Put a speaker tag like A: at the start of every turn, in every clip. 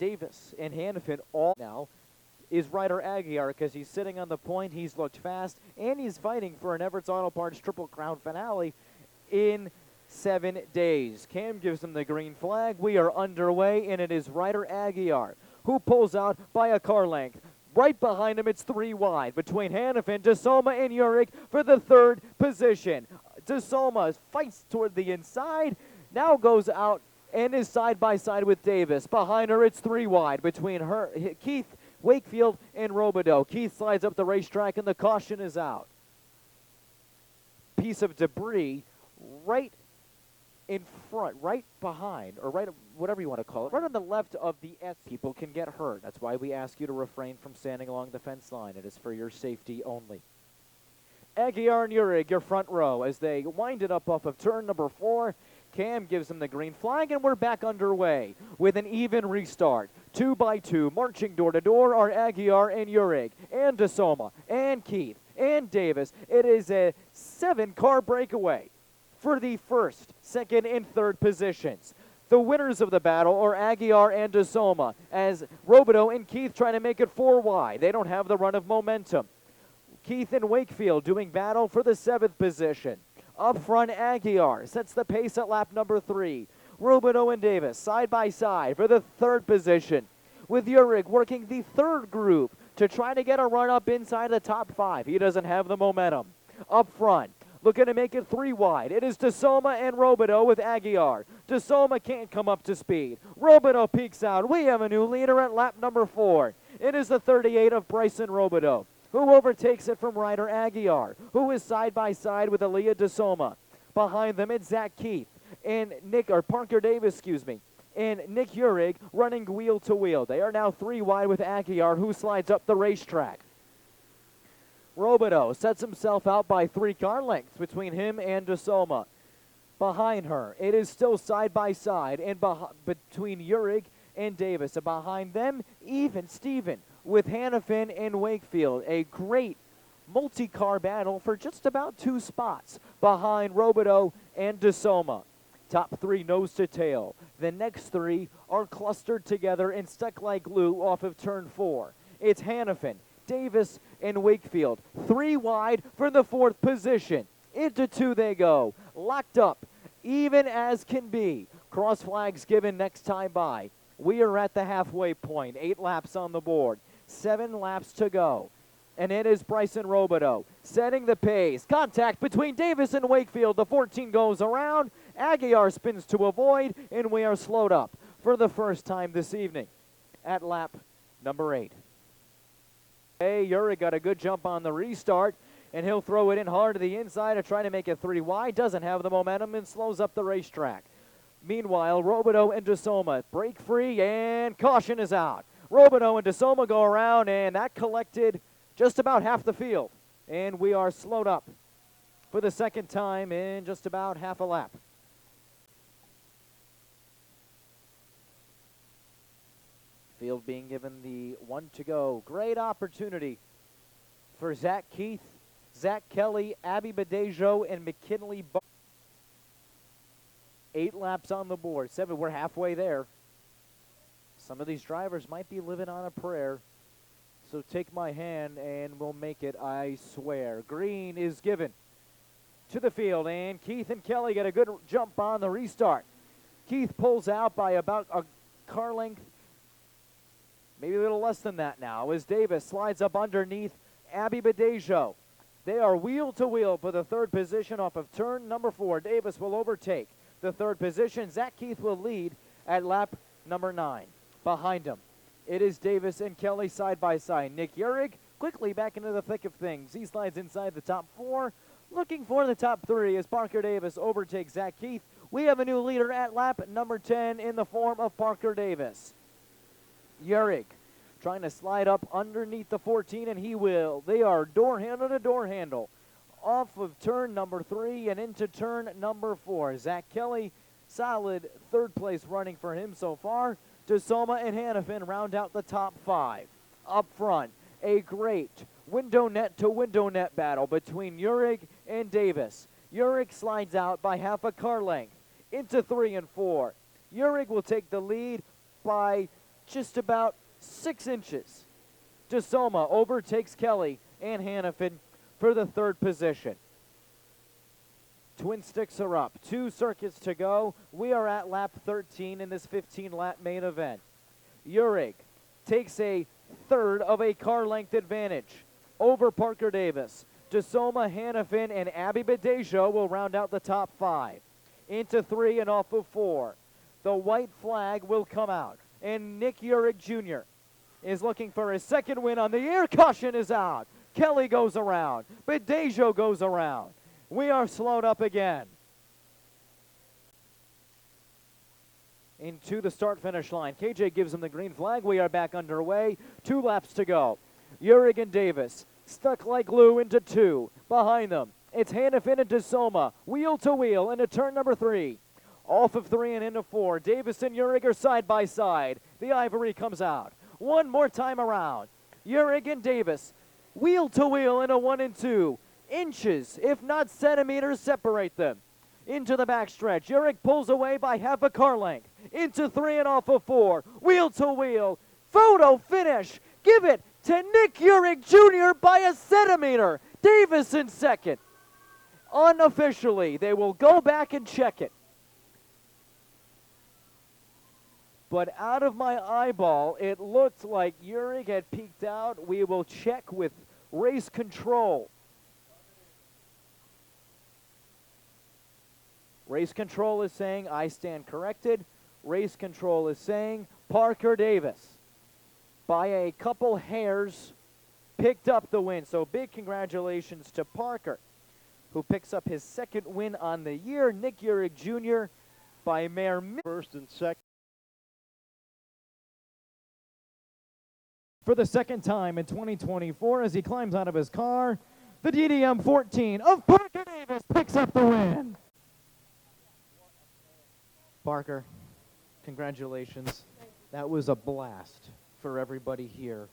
A: Davis and Hanafin all now is Ryder Aguiar because he's sitting on the point. He's looked fast, and he's fighting for an Everett's Auto Parts Triple Crown finale in 7 days. Cam gives him the green flag. We are underway, and it is Ryder Aguiar who pulls out by a car length. Right behind him, it's 3 wide between Hanafin, DeSomma, and Uhrig for the 3rd position. DeSomma fights toward the inside, now goes out and is side by side with Davis. Behind her, it's 3 wide between her, Keith, Wakefield, and Robideau. Keith slides up the racetrack, and the caution is out. Piece of debris right in front, right behind, or right, whatever you want to call it, right on the left of the S. People can get hurt. That's why we ask you to refrain from standing along the fence line. It is for your safety only. Aguiar and Uhrig, your front row, as they wind it up off of turn number 4. Cam gives them the green flag, and we're back underway with an even restart. 2 by 2, marching door to door are Aguiar and Uhrig, and DeSomma, and Keith, and Davis. It is a 7-car breakaway for the 1st, 2nd, and 3rd positions. The winners of the battle are Aguiar and DeSomma, as Robideau and Keith trying to make it 4 wide. They don't have the run of momentum. Keith and Wakefield doing battle for the 7th position. Up front, Aguiar sets the pace at lap number 3. Robideau and Davis side by side for the 3rd position, with Uhrig working the 3rd group to try to get a run up inside the top 5. He doesn't have the momentum. Up front, looking to make it 3 wide. It is DeSomma and Robideau with Aguiar. DeSomma can't come up to speed. Robideau peeks out. We have a new leader at lap number 4. It is the 38 of Bryson Robideau, who overtakes it from Ryder Aguiar, who is side by side with Allyha DeSomma. Behind them, it's Zach Keith and Parker Davis, and Nick Uhrig running wheel to wheel. They are now 3 wide with Aguiar, who slides up the racetrack. Robideau sets himself out by 3 car lengths between him and DeSomma. Behind her, it is still side by side and between Uhrig and Davis. And behind them, even Steven with Hanafin and Wakefield. A great multi-car battle for just about 2 spots behind Robideau and DeSomma. Top 3 nose to tail. The next 3 are clustered together and stuck like glue off of turn 4. It's Hanafin, Davis, and Wakefield. 3 wide for the 4th position. Into 2 they go. Locked up, even as can be. Cross flags given next time by. We are at the halfway point. 8 laps on the board. 7 laps to go. And it is Bryson Robideau setting the pace. Contact between Davis and Wakefield. The 14 goes around. Aguiar spins to avoid, and we are slowed up for the first time this evening at lap number 8. Hey, Uhrig got a good jump on the restart, and he'll throw it in hard to the inside to try to make it 3 wide. Doesn't have the momentum and slows up the racetrack. Meanwhile, Robideau and DeSomma break free, and caution is out. Robideau and DeSomma go around, and that collected just about half the field. And we are slowed up for the 2nd time in just about half a lap. Field being given the 1 to go. Great opportunity for Zach Keith, Zach Kelley, Abby Badejo, and McKinley Burrows. 8 laps on the board. 7, we're halfway there. Some of these drivers might be living on a prayer. So take my hand and we'll make it, I swear. Green is given to the field, and Keith and Kelley get a good jump on the restart. Keith pulls out by about a car length, maybe a little less than that now, as Davis slides up underneath Abby Badejo. They are wheel to wheel for the 3rd position off of turn number 4. Davis will overtake the 3rd position. Zach Keith will lead at lap number 9. Behind him, it is Davis and Kelley side by side. Nick Uhrig quickly back into the thick of things. He slides inside the top 4, looking for the top 3 as Parker Davis overtakes Zach Keith. We have a new leader at lap number 10 in the form of Parker Davis. Uhrig trying to slide up underneath the 14, and he will. They are door handle to door handle off of turn number 3 and into turn number 4. Zach Kelley, solid 3rd place running for him so far. DeSomma and Hanafin round out the top 5. Up front, a great window net to window net battle between Uhrig and Davis. Uhrig slides out by half a car length into 3 and 4. Uhrig will take the lead by just about 6 inches. DeSomma overtakes Kelley and Hanafin for the 3rd position. Twin sticks are up. 2 circuits to go. We are at lap 13 in this 15-lap main event. Uhrig takes a 1/3 of a car length advantage over Parker Davis. DeSomma, Hanafin, and Abby Badejo will round out the top 5. Into 3 and off of 4. The white flag will come out, and Nick Uhrig Jr. is looking for his 2nd win on the year. Caution is out. Kelley goes around. Badejo goes around. We are slowed up again. Into the start-finish line. KJ gives him the green flag. We are back underway. 2 laps to go. Uhrig and Davis stuck like glue into 2. Behind them, it's Hanafin and DeSomma, wheel to wheel into turn number 3. Off of 3 and into 4. Davis and Uhrig are side by side. The ivory comes out. One more time around. Uhrig and Davis, wheel to wheel into 1 and 2. Inches, if not centimeters, separate them. Into the backstretch. Uhrig pulls away by half a car length. Into 3 and off of 4. Wheel to wheel. Photo finish. Give it to Nick Uhrig Jr. by a centimeter. Davis in 2nd. Unofficially, they will go back and check it. But out of my eyeball, it looked like Uhrig had peeked out. We will check with race control. Race control is saying, I stand corrected. Race control is saying, Parker Davis, by a couple hairs, picked up the win. So big congratulations to Parker, who picks up his 2nd win on the year. Nick Uhrig Jr. by a mere
B: 1st and 2nd.
A: For the 2nd time in 2024, as he climbs out of his car, the DDM 14 of Parker Davis picks up the win. Parker, congratulations. That was a blast for everybody here.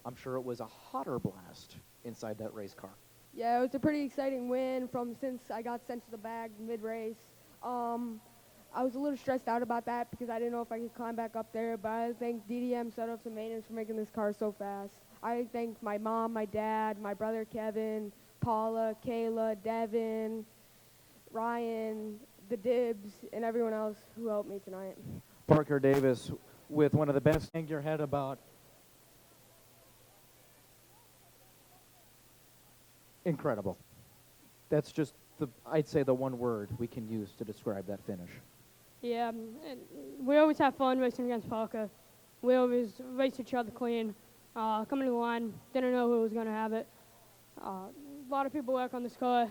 A: I'm sure it was a hotter blast inside that race car.
C: Yeah, it was a pretty exciting win since I got sent to the bag mid-race. I was a little stressed out about that because I didn't know if I could climb back up there, but I thank DDM set up some maintenance for making this car so fast. I thank my mom, my dad, my brother Kevin, Paula, Kayla, Devin, Ryan, the Dibs, and everyone else who helped me tonight.
A: Parker Davis with one of the best. Hang your head about. Incredible. That's just I'd say the one word we can use to describe that finish.
D: Yeah, and we always have fun racing against Parker. We always race each other clean. Coming to the line, didn't know who was going to have it. A lot of people work on this car.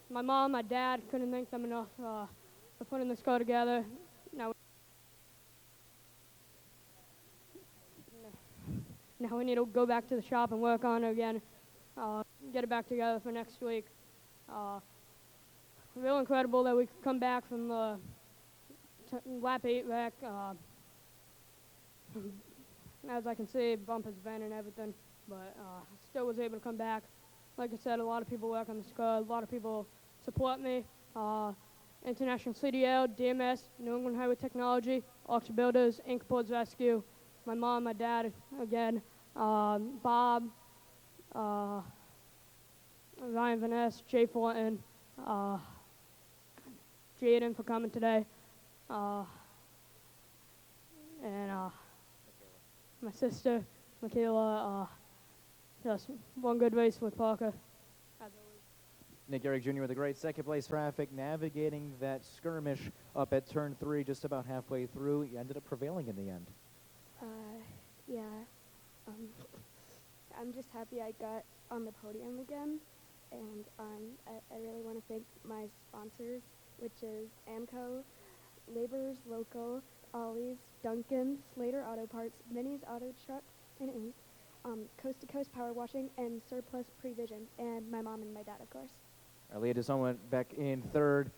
D: My mom, my dad, couldn't thank them enough for putting this car together. Now we need to go back to the shop and work on it again. Get it back together for next week. Real incredible that we could come back from the lap 8 wreck. As I can see, bumpers vent and everything, but still was able to come back. Like I said, a lot of people work on this car. A lot of people support me. International CDL, DMS, New England Highway Technology, Auction Builders, Inc. Boards Rescue, my mom, my dad, again, Bob, Ryan Vaness, Jay Fortin, Jaden for coming today, and my sister, Michaela. Just one good race with Parker.
A: Nick Uhrig Jr. with a great 2nd place traffic, navigating that skirmish up at turn 3 just about halfway through. He ended up prevailing in the end.
E: Yeah. I'm just happy I got on the podium again. And I really want to thank my sponsors, which is AMCO, Laborers Local, Ollie's, Duncan, Slater Auto Parts, Minnie's Auto Truck and Inc., Coast to Coast Power Washing, and Surplus Prevision, and my mom and my dad, of course.
A: Allyha DeSomma went back in 3rd.